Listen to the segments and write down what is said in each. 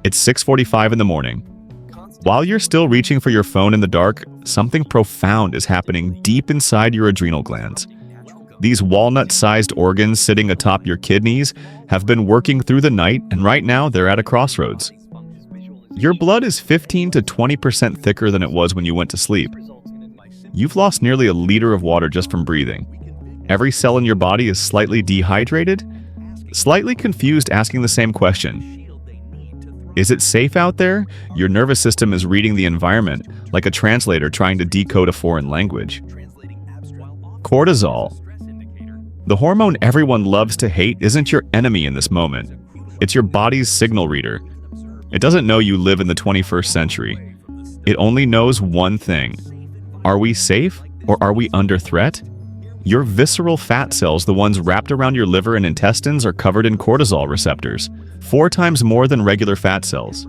It's 6:45 in the morning. While you're still reaching for your phone in the dark, something profound is happening deep inside your adrenal glands. These walnut-sized organs sitting atop your kidneys have been working through the night, and right now they're at a crossroads. Your blood is 15 to 20% thicker than it was when you went to sleep. You've lost nearly a liter of water just from breathing. Every cell in your body is slightly dehydrated, slightly confused, asking the same question. Is it safe out there? Your nervous system is reading the environment like a translator trying to decode a foreign language. Cortisol. The hormone everyone loves to hate isn't your enemy in this moment. It's your body's signal reader. It doesn't know you live in the 21st century. It only knows one thing. Are we safe or are we under threat? Your visceral fat cells, the ones wrapped around your liver and intestines, are covered in cortisol receptors, 4 times more than regular fat cells.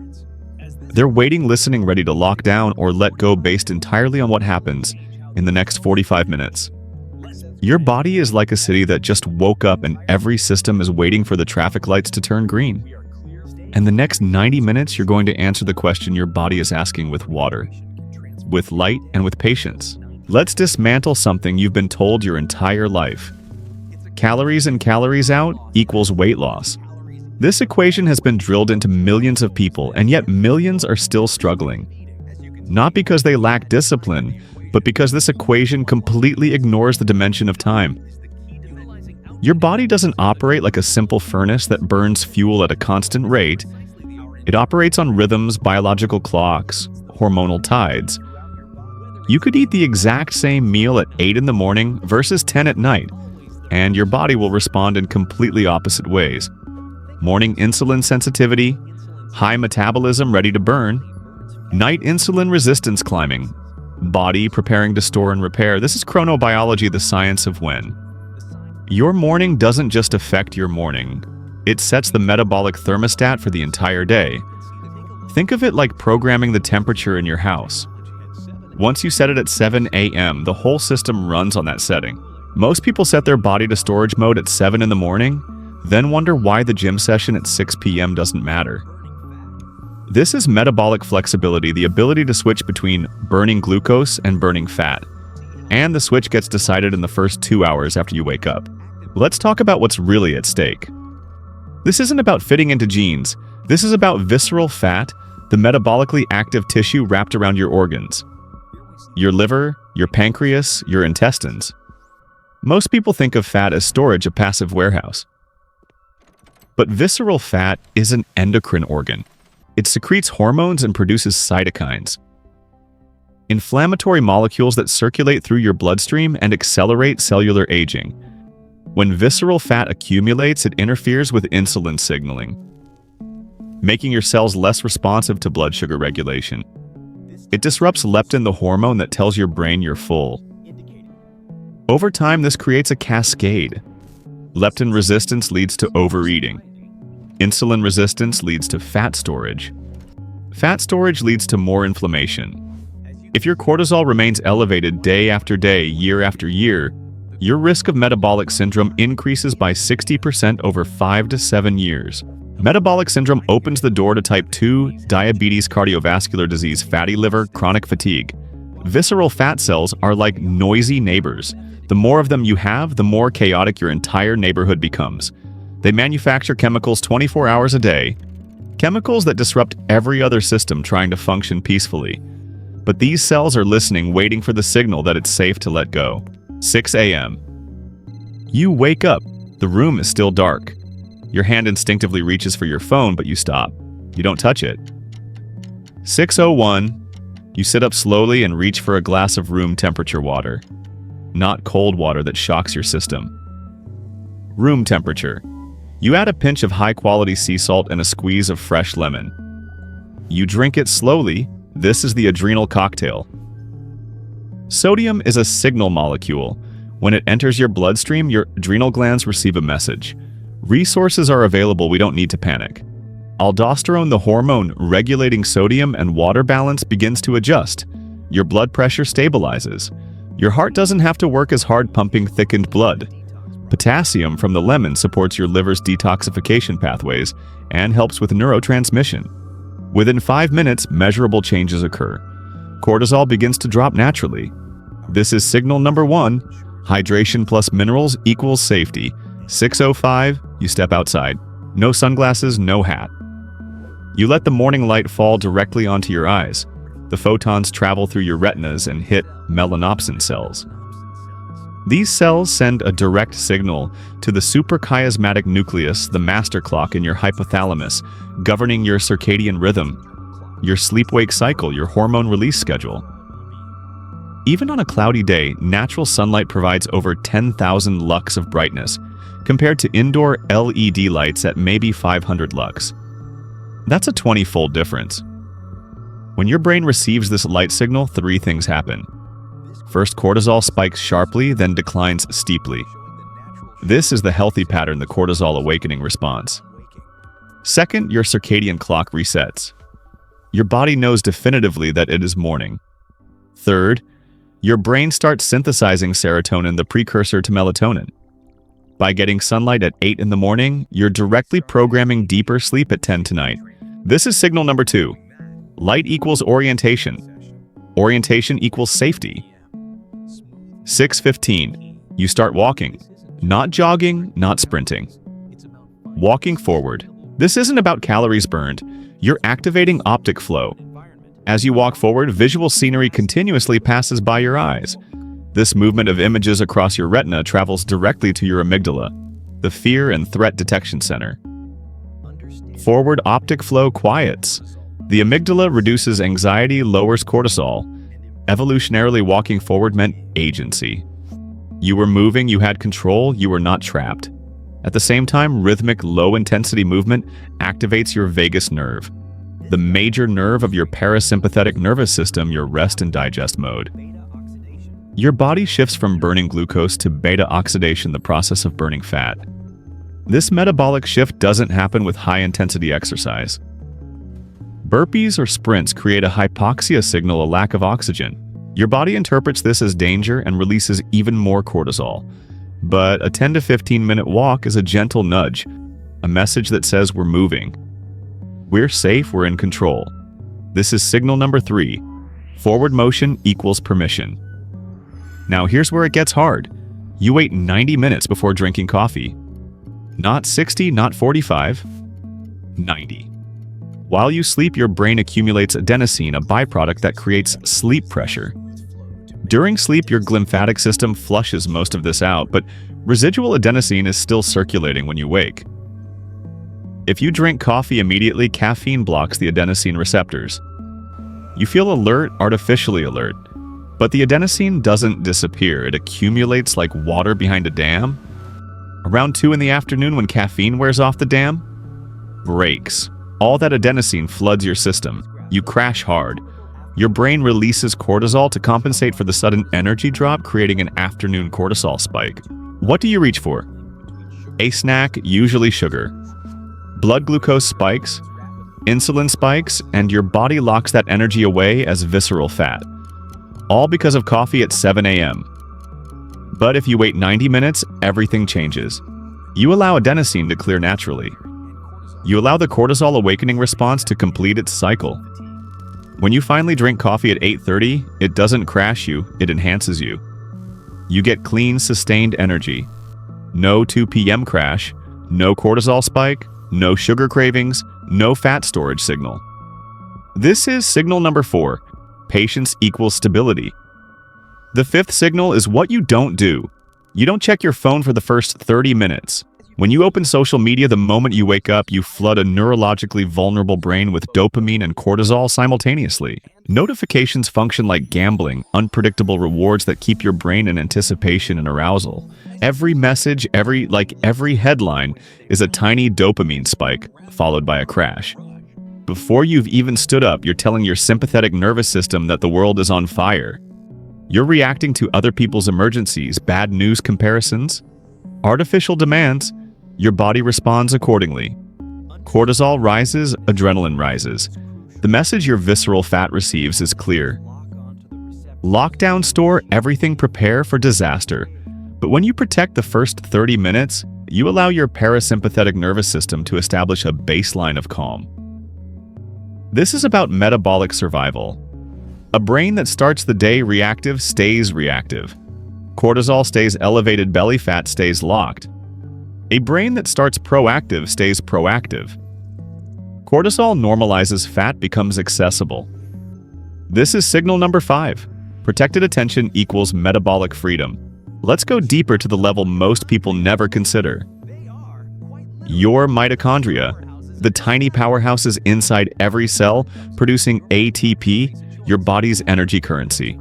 They're waiting, listening, ready to lock down or let go based entirely on what happens in the next 45 minutes. Your body is like a city that just woke up and every system is waiting for the traffic lights to turn green. And the next 90 minutes, you're going to answer the question your body is asking with water, with light, and with patience. Let's dismantle something you've been told your entire life. Calories in, calories out equals weight loss. This equation has been drilled into millions of people, and yet millions are still struggling. Not because they lack discipline, but because this equation completely ignores the dimension of time. Your body doesn't operate like a simple furnace that burns fuel at a constant rate. It operates on rhythms, biological clocks, hormonal tides. You could eat the exact same meal at 8 in the morning versus 10 at night, and your body will respond in completely opposite ways. Morning insulin sensitivity, high metabolism ready to burn, night insulin resistance climbing, body preparing to store and repair. This is chronobiology, the science of when. Your morning doesn't just affect your morning. It sets the metabolic thermostat for the entire day. Think of it like programming the temperature in your house. Once you set it at 7 a.m., the whole system runs on that setting. Most people set their body to storage mode at 7 in the morning, then wonder why the gym session at 6 p.m. doesn't matter. This is metabolic flexibility, the ability to switch between burning glucose and burning fat. And the switch gets decided in the first 2 hours after you wake up. Let's talk about what's really at stake. This isn't about fitting into jeans. This is about visceral fat, the metabolically active tissue wrapped around your organs. Your liver, your pancreas, your intestines. Most people think of fat as storage, a passive warehouse. But visceral fat is an endocrine organ. It secretes hormones and produces cytokines, inflammatory molecules that circulate through your bloodstream and accelerate cellular aging. When visceral fat accumulates, it interferes with insulin signaling, making your cells less responsive to blood sugar regulation. It disrupts leptin, the hormone that tells your brain you're full. Over time, this creates a cascade. Leptin resistance leads to overeating. Insulin resistance leads to fat storage. Fat storage leads to more inflammation. If your cortisol remains elevated day after day, year after year, your risk of metabolic syndrome increases by 60% over 5 to 7 years. Metabolic syndrome opens the door to type 2, diabetes, cardiovascular disease, fatty liver, chronic fatigue. Visceral fat cells are like noisy neighbors. The more of them you have, the more chaotic your entire neighborhood becomes. They manufacture chemicals 24 hours a day, chemicals that disrupt every other system trying to function peacefully. But these cells are listening, waiting for the signal that it's safe to let go. 6 a.m. You wake up. The room is still dark. Your hand instinctively reaches for your phone, but you stop. You don't touch it. 6:01. You sit up slowly and reach for a glass of room temperature water. Not cold water that shocks your system. Room temperature. You add a pinch of high-quality sea salt and a squeeze of fresh lemon. You drink it slowly. This is the adrenal cocktail. Sodium is a signal molecule. When it enters your bloodstream, your adrenal glands receive a message. Resources are available, we don't need to panic. Aldosterone, the hormone regulating sodium and water balance, begins to adjust. Your blood pressure stabilizes. Your heart doesn't have to work as hard pumping thickened blood. Potassium from the lemon supports your liver's detoxification pathways and helps with neurotransmission. Within 5 minutes, measurable changes occur. Cortisol begins to drop naturally. This is signal number 1. Hydration plus minerals equals safety. 6:05, you step outside. No sunglasses, no hat. You let the morning light fall directly onto your eyes. The photons travel through your retinas and hit melanopsin cells. These cells send a direct signal to the suprachiasmatic nucleus, the master clock in your hypothalamus, governing your circadian rhythm, your sleep-wake cycle, your hormone release schedule. Even on a cloudy day, natural sunlight provides over 10,000 lux of brightness, compared to indoor LED lights at maybe 500 lux. That's a 20-fold difference. When your brain receives this light signal, 3 things happen. First, cortisol spikes sharply, then declines steeply. This is the healthy pattern, the cortisol awakening response. Second, your circadian clock resets. Your body knows definitively that it is morning. Third, your brain starts synthesizing serotonin, the precursor to melatonin. By getting sunlight at 8 in the morning, you're directly programming deeper sleep at 10 tonight. This is signal number 2. Light equals orientation. Orientation equals safety. 6:15. You start walking. Not jogging, not sprinting. Walking forward. This isn't about calories burned. You're activating optic flow. As you walk forward, visual scenery continuously passes by your eyes. This movement of images across your retina travels directly to your amygdala, the fear and threat detection center. Forward optic flow quiets. The amygdala reduces anxiety, lowers cortisol. Evolutionarily, walking forward meant agency. You were moving, you had control, you were not trapped. At the same time, rhythmic, low-intensity movement activates your vagus nerve, the major nerve of your parasympathetic nervous system, your rest and digest mode. Your body shifts from burning glucose to beta oxidation, the process of burning fat. This metabolic shift doesn't happen with high-intensity exercise. Burpees or sprints create a hypoxia signal, a lack of oxygen. Your body interprets this as danger and releases even more cortisol. But a 10 to 15 minute walk is a gentle nudge, a message that says we're moving. We're safe, we're in control. This is signal number 3. Forward motion equals permission. Now here's where it gets hard. You wait 90 minutes before drinking coffee. Not 60, not 45, 90. While you sleep, your brain accumulates adenosine, a byproduct that creates sleep pressure. During sleep, your glymphatic system flushes most of this out, but residual adenosine is still circulating when you wake. If you drink coffee immediately, caffeine blocks the adenosine receptors. You feel alert, artificially alert, but the adenosine doesn't disappear. It accumulates like water behind a dam. Around 2 in the afternoon, when caffeine wears off, the dam breaks. All that adenosine floods your system. You crash hard. Your brain releases cortisol to compensate for the sudden energy drop, creating an afternoon cortisol spike. What do you reach for? A snack, usually sugar. Blood glucose spikes, insulin spikes, and your body locks that energy away as visceral fat. All because of coffee at 7 a.m. But if you wait 90 minutes, everything changes. You allow adenosine to clear naturally. You allow the cortisol awakening response to complete its cycle. When you finally drink coffee at 8:30, it doesn't crash you, it enhances you. You get clean, sustained energy. No 2 p.m. crash, no cortisol spike, no sugar cravings, no fat storage signal. This is signal number 4. Patience equals stability. The 5th signal is what you don't do. You don't check your phone for the first 30 minutes. When you open social media the moment you wake up, you flood a neurologically vulnerable brain with dopamine and cortisol simultaneously. Notifications function like gambling, unpredictable rewards that keep your brain in anticipation and arousal. Every message, every headline is a tiny dopamine spike, followed by a crash. Before you've even stood up, you're telling your sympathetic nervous system that the world is on fire. You're reacting to other people's emergencies, bad news comparisons, artificial demands. Your body responds accordingly. Cortisol rises, adrenaline rises. The message your visceral fat receives is clear. Lockdown, store everything, prepare for disaster. But when you protect the first 30 minutes, you allow your parasympathetic nervous system to establish a baseline of calm. This is about metabolic survival. A brain that starts the day reactive stays reactive. Cortisol stays elevated, belly fat stays locked. A brain that starts proactive stays proactive. Cortisol normalizes, fat becomes accessible. This is signal number 5. Protected attention equals metabolic freedom. Let's go deeper to the level most people never consider. Your mitochondria, the tiny powerhouses inside every cell producing ATP, your body's energy currency.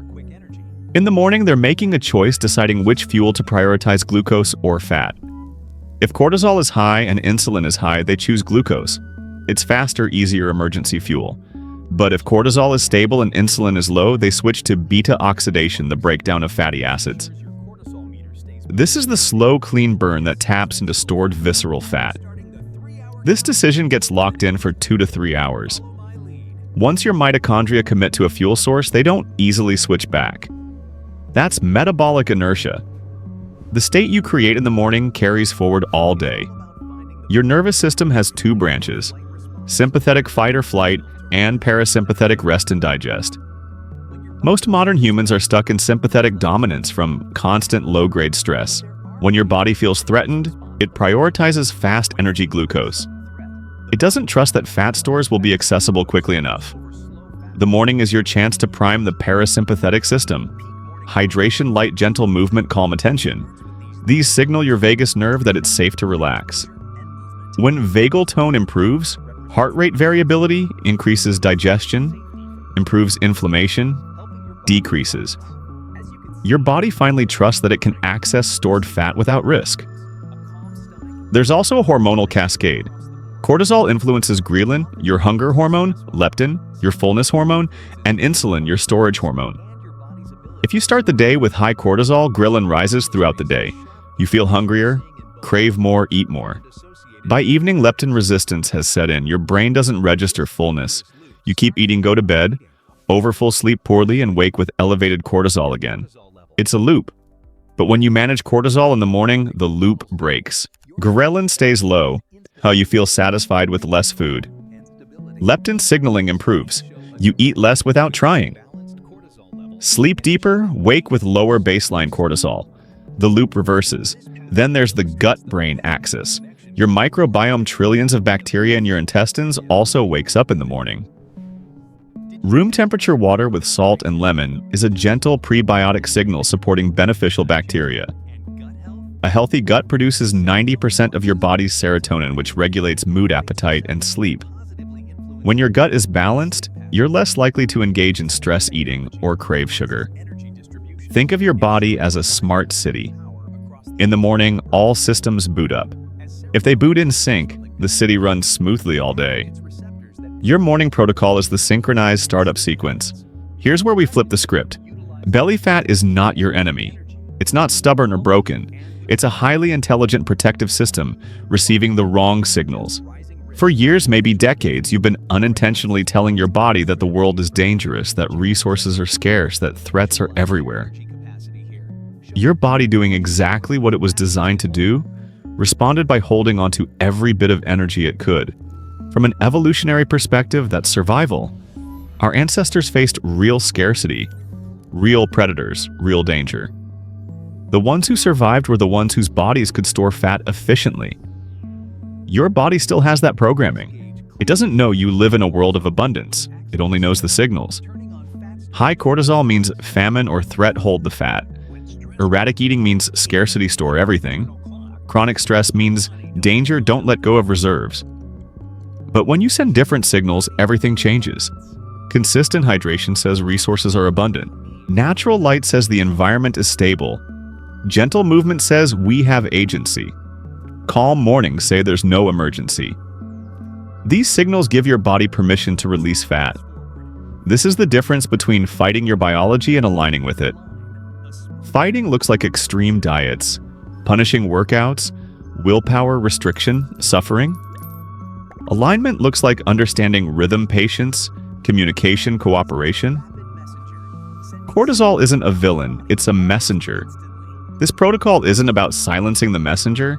In the morning, they're making a choice deciding which fuel to prioritize, glucose or fat. If cortisol is high and insulin is high, they choose glucose. It's faster, easier emergency fuel. But if cortisol is stable and insulin is low, they switch to beta oxidation, the breakdown of fatty acids. This is the slow, clean burn that taps into stored visceral fat. This decision gets locked in for 2 to 3 hours. Once your mitochondria commit to a fuel source, they don't easily switch back. That's metabolic inertia. The state you create in the morning carries forward all day. Your nervous system has 2 branches: sympathetic fight or flight and parasympathetic rest and digest. Most modern humans are stuck in sympathetic dominance from constant low-grade stress. When your body feels threatened, it prioritizes fast energy glucose. It doesn't trust that fat stores will be accessible quickly enough. The morning is your chance to prime the parasympathetic system. Hydration, light, gentle movement, calm attention. These signal your vagus nerve that it's safe to relax. When vagal tone improves, heart rate variability increases, digestion improves, inflammation decreases. Your body finally trusts that it can access stored fat without risk. There's also a hormonal cascade. Cortisol influences ghrelin, your hunger hormone, leptin, your fullness hormone, and insulin, your storage hormone. If you start the day with high cortisol, ghrelin rises throughout the day. You feel hungrier, crave more, eat more. By evening, leptin resistance has set in. Your brain doesn't register fullness. You keep eating, go to bed, overfull, sleep poorly, and wake with elevated cortisol again. It's a loop. But when you manage cortisol in the morning, the loop breaks. Ghrelin stays low. How you feel satisfied with less food. Leptin signaling improves. You eat less without trying. Sleep deeper, wake with lower baseline cortisol. The loop reverses. Then there's the gut-brain axis. Your microbiome, trillions of bacteria in your intestines, also wakes up in the morning. Room temperature water with salt and lemon is a gentle prebiotic signal supporting beneficial bacteria. A healthy gut produces 90% of your body's serotonin, which regulates mood, appetite, and sleep. When your gut is balanced, you're less likely to engage in stress eating or crave sugar. Think of your body as a smart city. In the morning, all systems boot up. If they boot in sync, the city runs smoothly all day. Your morning protocol is the synchronized startup sequence. Here's where we flip the script. Belly fat is not your enemy. It's not stubborn or broken. It's a highly intelligent protective system receiving the wrong signals. For years, maybe decades, you've been unintentionally telling your body that the world is dangerous, that resources are scarce, that threats are everywhere. Your body, doing exactly what it was designed to do, responded by holding onto every bit of energy it could. From an evolutionary perspective, that's survival. Our ancestors faced real scarcity, real predators, real danger. The ones who survived were the ones whose bodies could store fat efficiently. Your body still has that programming. It doesn't know you live in a world of abundance. It only knows the signals. High cortisol means famine or threat, hold the fat. Erratic eating means scarcity, store everything. Chronic stress means danger, don't let go of reserves. But when you send different signals, everything changes. Consistent hydration says resources are abundant. Natural light says the environment is stable. Gentle movement says we have agency. Calm mornings say there's no emergency. These signals give your body permission to release fat. This is the difference between fighting your biology and aligning with it. Fighting looks like extreme diets, punishing workouts, willpower, restriction, suffering. Alignment looks like understanding rhythm, patience, communication, cooperation. Cortisol isn't a villain, it's a messenger. This protocol isn't about silencing the messenger,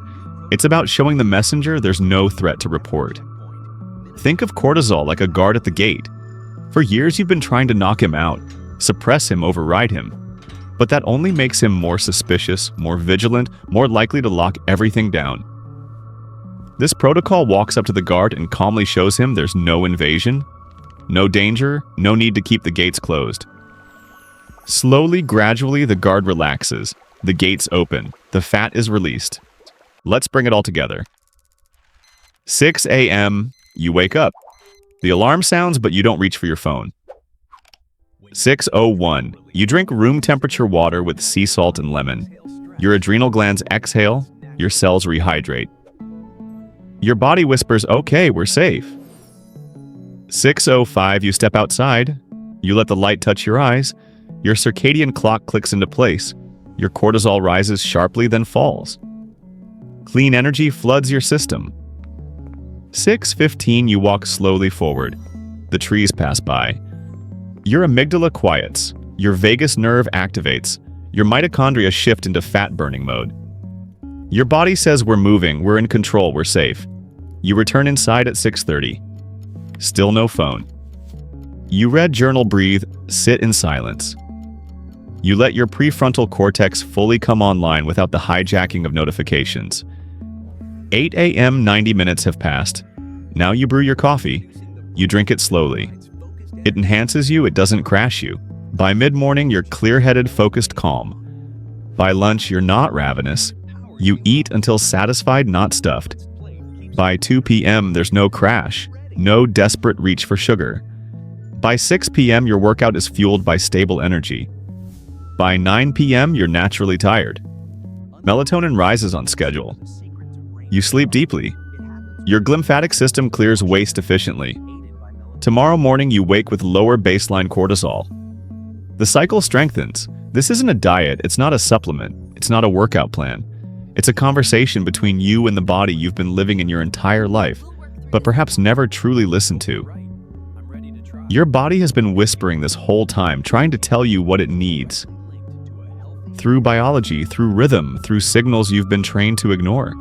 it's about showing the messenger there's no threat to report. Think of cortisol like a guard at the gate. For years you've been trying to knock him out, suppress him, override him. But that only makes him more suspicious, more vigilant, more likely to lock everything down. This protocol walks up to the guard and calmly shows him there's no invasion, no danger, no need to keep the gates closed. Slowly, gradually, the guard relaxes. The gates open. The fat is released. Let's bring it all together. 6 a.m., you wake up. The alarm sounds, but you don't reach for your phone. 6:01, you drink room temperature water with sea salt and lemon. Your adrenal glands exhale, your cells rehydrate. Your body whispers, okay, we're safe. 6:05, you step outside. You let the light touch your eyes. Your circadian clock clicks into place. Your cortisol rises sharply, then falls. Clean energy floods your system. 6:15, you walk slowly forward. The trees pass by. Your amygdala quiets. Your vagus nerve activates. Your mitochondria shift into fat-burning mode. Your body says we're moving, we're in control, we're safe. You return inside at 6:30. Still no phone. You read, journal, breathe, sit in silence. You let your prefrontal cortex fully come online without the hijacking of notifications. 8 a.m., 90 minutes have passed. Now you brew your coffee. You drink it slowly. It enhances you, it doesn't crash you. By mid-morning, you're clear-headed, focused, calm. By lunch, you're not ravenous. You eat until satisfied, not stuffed. By 2 p.m., there's no crash, no desperate reach for sugar. By 6 p.m., your workout is fueled by stable energy. By 9 p.m., you're naturally tired. Melatonin rises on schedule. You sleep deeply. Your glymphatic system clears waste efficiently. Tomorrow morning, you wake with lower baseline cortisol. The cycle strengthens. This isn't a diet, it's not a supplement, it's not a workout plan. It's a conversation between you and the body you've been living in your entire life, but perhaps never truly listened to. Your body has been whispering this whole time, trying to tell you what it needs. Through biology, through rhythm, through signals you've been trained to ignore.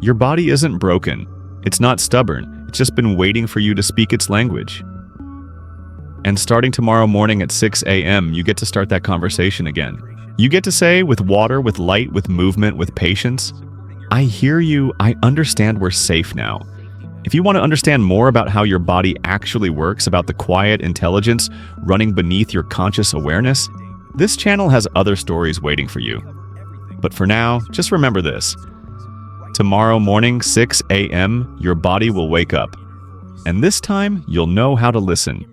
Your body isn't broken. It's not stubborn. It's just been waiting for you to speak its language. And starting tomorrow morning at 6 a.m., you get to start that conversation again. You get to say, with water, with light, with movement, with patience, I hear you, I understand we're safe now. If you want to understand more about how your body actually works, about the quiet intelligence running beneath your conscious awareness, this channel has other stories waiting for you. But for now, just remember this. Tomorrow morning, 6 a.m., your body will wake up. And this time, you'll know how to listen.